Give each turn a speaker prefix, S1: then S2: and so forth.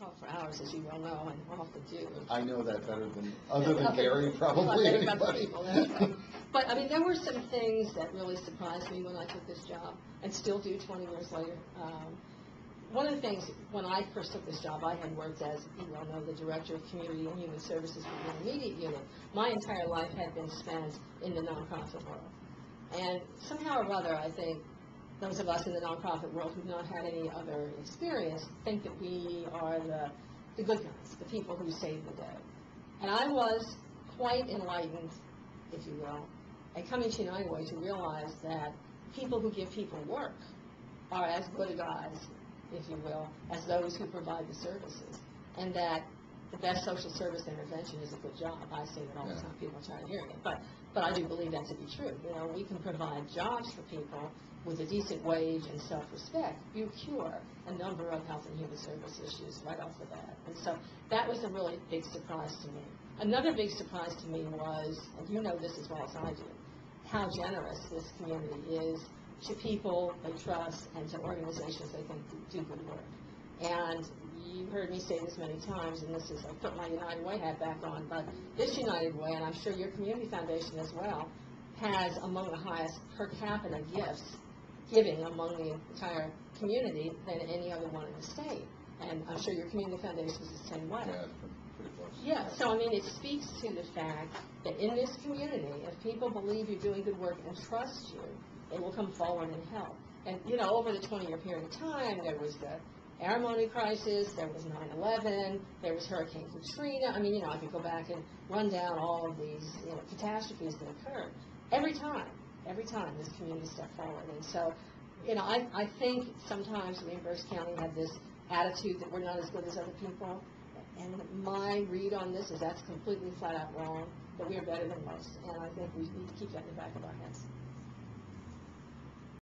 S1: talk for hours, as you well know, and often do.
S2: I know that better than, other than Gary, probably anybody.
S1: People, that's right. But, I mean, there were some things that really surprised me when I took this job, and still do 20 years later. One of the things, when I first took this job, I had worked as, you well know, the Director of Community and Human Services for the Intermediate Unit. My entire life had been spent in the nonprofit world. And somehow or other, I think, those of us in the nonprofit world who've not had any other experience think that we are the good guys, the people who save the day. And I was quite enlightened, if you will, at coming to United Way to realize that people who give people work are as good a guys, if you will, as those who provide the services. And that the best social service intervention is a good job. I say that all the time. People are tired of hearing it. But I do believe that to be true. You know, we can provide jobs for people with a decent wage and self-respect. You cure a number of health and human service issues right off the bat. And so that was a really big surprise to me. Another big surprise to me was, and you know this as well as I do, how generous this community is to people they trust and to organizations they think do good work. And you heard me say this many times, and this is, I put my United Way hat back on, but this United Way, and I'm sure your community foundation as well, has among the highest per capita giving among the entire community than any other one in the state. And I'm sure your community foundation is the same way.
S2: Yeah, it's pretty close.
S1: Yeah, so I mean, it speaks to the fact that in this community, if people believe you're doing good work and trust you, they will come forward and help. And, you know, over the 20-year period of time, there was the alimony crisis, there was 9/11, there was Hurricane Katrina. I mean, you know, I could go back and run down all of these, you know, catastrophes that occurred. Every time this community stepped forward. And so, you know, I think sometimes we in Berks County have this attitude that we're not as good as other people. And my read on this is that's completely flat out wrong, that we are better than most. And I think we need to keep that in the back of our heads.